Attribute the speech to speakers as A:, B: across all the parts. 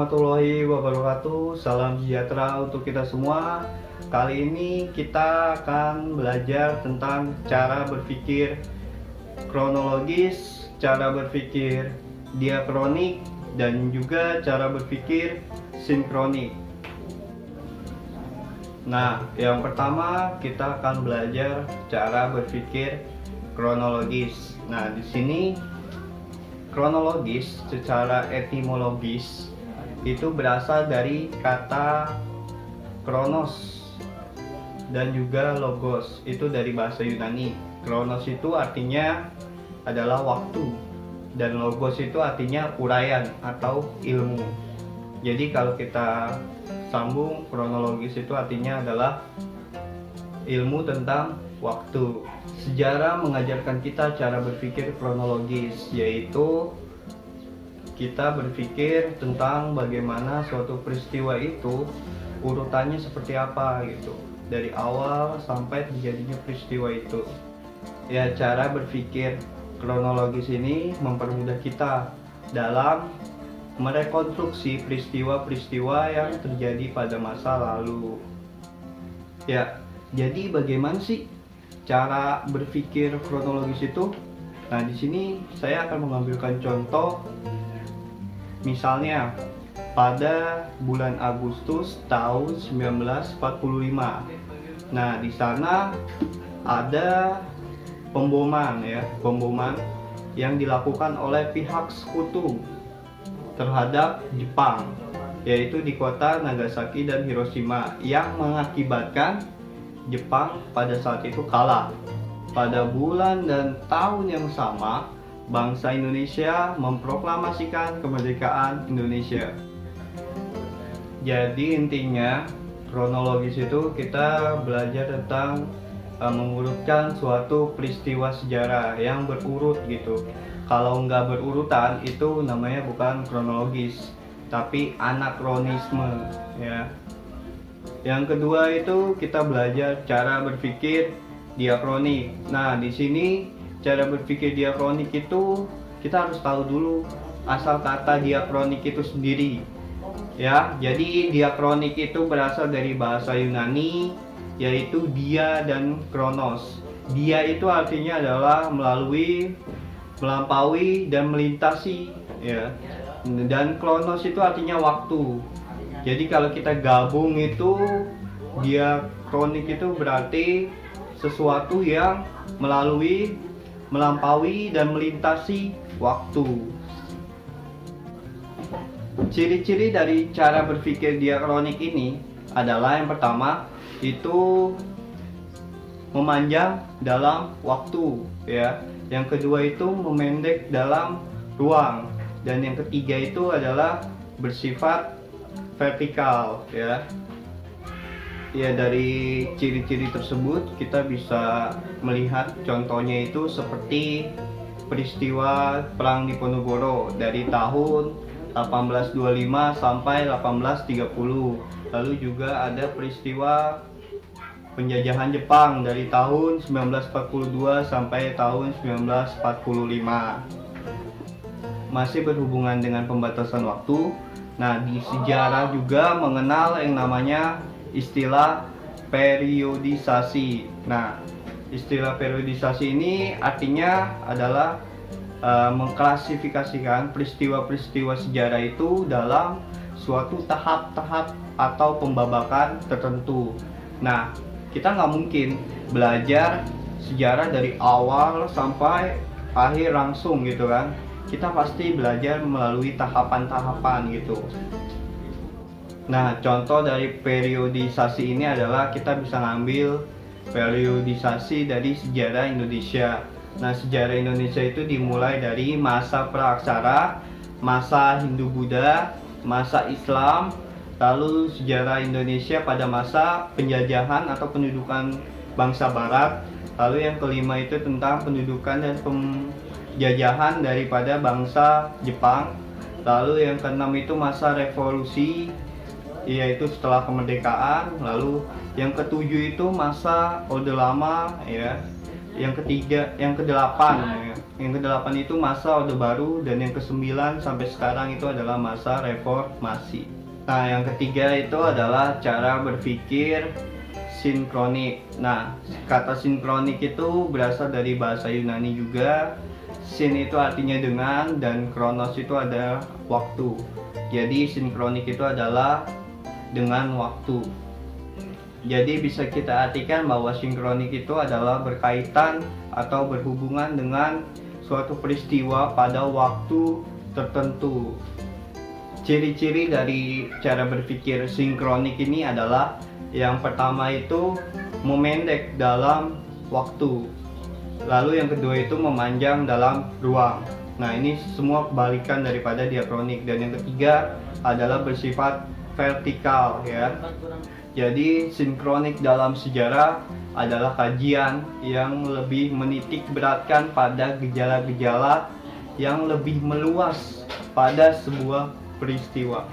A: warahmatullahi wabarakatuh. Salam sejahtera untuk kita semua. Kali ini kita akan belajar tentang cara berpikir kronologis, cara berpikir diakronik, dan juga cara berpikir sinkronik. Nah, yang pertama kita akan belajar cara berpikir kronologis. Nah, di sini kronologis secara etimologis itu berasal dari kata kronos dan juga logos, itu dari bahasa Yunani. Kronos itu artinya adalah waktu dan logos itu artinya uraian atau ilmu. Jadi kalau kita sambung, kronologis itu artinya adalah ilmu tentang waktu. Sejarah mengajarkan kita cara berpikir kronologis, yaitu kita berpikir tentang bagaimana suatu peristiwa itu urutannya seperti apa gitu, dari awal sampai terjadinya peristiwa itu. Ya, cara berpikir kronologis ini mempermudah kita dalam merekonstruksi peristiwa-peristiwa yang terjadi pada masa lalu. Ya, jadi bagaimana sih cara berpikir kronologis itu? Nah, di sini saya akan mengambilkan contoh. Misalnya pada bulan Agustus tahun 1945. Nah, di sana ada pemboman yang dilakukan oleh pihak sekutu terhadap Jepang, yaitu di kota Nagasaki dan Hiroshima, yang mengakibatkan Jepang pada saat itu kalah. Pada bulan dan tahun yang sama, bangsa Indonesia memproklamasikan kemerdekaan Indonesia. Jadi intinya kronologis itu kita belajar tentang mengurutkan suatu peristiwa sejarah yang berurut gitu. Kalau nggak berurutan itu namanya bukan kronologis, tapi anakronisme ya. Yang kedua itu kita belajar cara berpikir diakronik. Nah, di sini cara berpikir diakronik itu kita harus tahu dulu asal kata diakronik itu sendiri. Ya, jadi diakronik itu berasal dari bahasa Yunani, yaitu dia dan kronos. Dia itu artinya adalah melampaui dan melintasi ya. Dan kronos itu artinya waktu. Jadi kalau kita gabung itu diakronik itu berarti sesuatu yang melampaui dan melintasi waktu. Ciri-ciri dari cara berpikir diakronik ini adalah yang pertama itu memanjang dalam waktu ya. Yang kedua itu memendek dalam ruang, dan yang ketiga itu adalah bersifat vertikal ya. Ya, dari ciri-ciri tersebut kita bisa melihat contohnya itu seperti peristiwa Perang Diponegoro dari tahun 1825 sampai 1830. Lalu juga ada peristiwa penjajahan Jepang dari tahun 1942 sampai tahun 1945. Masih berhubungan dengan pembatasan waktu. Nah, di sejarah juga mengenal yang namanya istilah periodisasi. Nah, istilah periodisasi ini artinya adalah mengklasifikasikan peristiwa-peristiwa sejarah itu dalam suatu tahap-tahap atau pembabakan tertentu. Nah, kita nggak mungkin belajar sejarah dari awal sampai akhir langsung gitu kan. Kita pasti belajar melalui tahapan-tahapan gitu. Nah, contoh dari periodisasi ini adalah kita bisa ngambil periodisasi dari sejarah Indonesia. Nah, sejarah Indonesia itu dimulai dari masa praaksara, masa Hindu-Buddha, masa Islam, lalu sejarah Indonesia pada masa penjajahan atau pendudukan bangsa Barat, lalu yang kelima itu tentang pendudukan dan penjajahan daripada bangsa Jepang, lalu yang keenam itu masa revolusi, yaitu setelah kemerdekaan, lalu yang ketujuh itu masa Orde Lama ya. yang ketiga, yang kedelapan ya. Yang kedelapan itu masa Orde Baru, dan yang kesembilan sampai sekarang itu adalah masa reformasi. Nah, yang ketiga itu adalah cara berpikir sinkronik. Nah, kata sinkronik itu berasal dari bahasa Yunani juga. Sin itu artinya dengan, dan kronos itu ada waktu. Jadi sinkronik itu adalah dengan waktu. Jadi bisa kita artikan bahwa sinkronik itu adalah berkaitan atau berhubungan dengan suatu peristiwa pada waktu tertentu. Ciri-ciri dari cara berpikir sinkronik ini adalah yang pertama itu memendek dalam waktu. Lalu yang kedua itu memanjang dalam ruang. Nah, ini semua kebalikan daripada diakronik. Dan yang ketiga adalah bersifat vertikal ya. Jadi sinkronik dalam sejarah adalah kajian yang lebih menitik beratkan pada gejala-gejala yang lebih meluas pada sebuah peristiwa.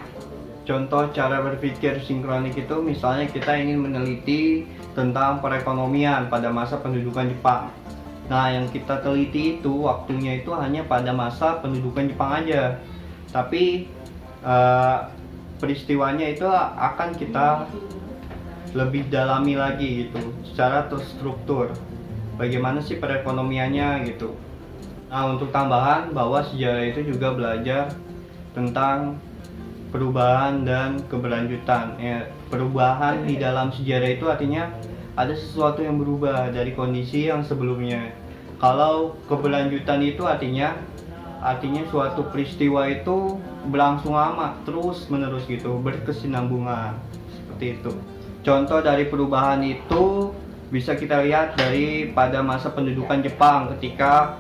A: Contoh cara berpikir sinkronik itu misalnya kita ingin meneliti tentang perekonomian pada masa pendudukan Jepang. Nah, yang kita teliti itu waktunya itu hanya pada masa pendudukan Jepang aja. Tapi peristiwanya itu akan kita lebih dalami lagi gitu, secara terstruktur. Bagaimana sih perekonomiannya gitu. Nah, untuk tambahan bahwa sejarah itu juga belajar tentang perubahan dan keberlanjutan. Ya, perubahan di dalam sejarah itu artinya ada sesuatu yang berubah dari kondisi yang sebelumnya. Kalau keberlanjutan itu artinya suatu peristiwa itu berlangsung lama, terus menerus gitu, berkesinambungan seperti itu. Contoh dari perubahan itu bisa kita lihat dari pada masa pendudukan Jepang, ketika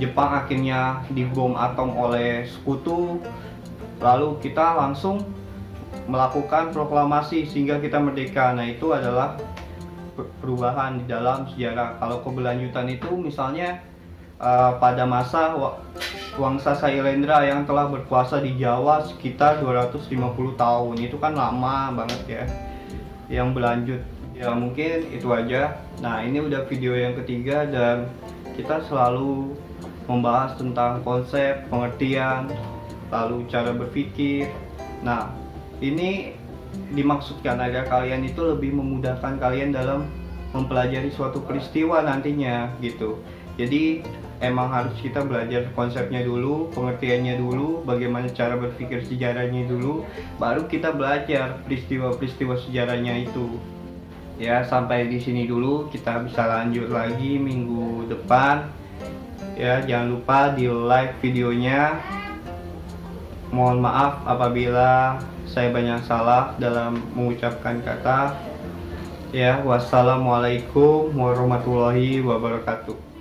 A: Jepang akhirnya dibom atom oleh sekutu, lalu kita langsung melakukan proklamasi sehingga kita merdeka. Nah, itu adalah perubahan di dalam sejarah. Kalau keberlanjutan itu misalnya pada masa Wangsa Sailendra yang telah berkuasa di Jawa sekitar 250 tahun, itu kan lama banget ya yang berlanjut. Ya, mungkin itu aja. Nah, ini udah video yang ketiga, dan kita selalu membahas tentang konsep, pengertian, lalu cara berpikir. Nah, ini dimaksudkan agar kalian itu lebih memudahkan kalian dalam mempelajari suatu peristiwa nantinya gitu. Jadi emang harus kita belajar konsepnya dulu, pengertiannya dulu, bagaimana cara berpikir sejarahnya dulu, baru kita belajar peristiwa-peristiwa sejarahnya itu. Ya, sampai di sini dulu, kita bisa lanjut lagi minggu depan. Ya, jangan lupa di like videonya. Mohon maaf apabila saya banyak salah dalam mengucapkan kata. Ya, wassalamualaikum warahmatullahi wabarakatuh.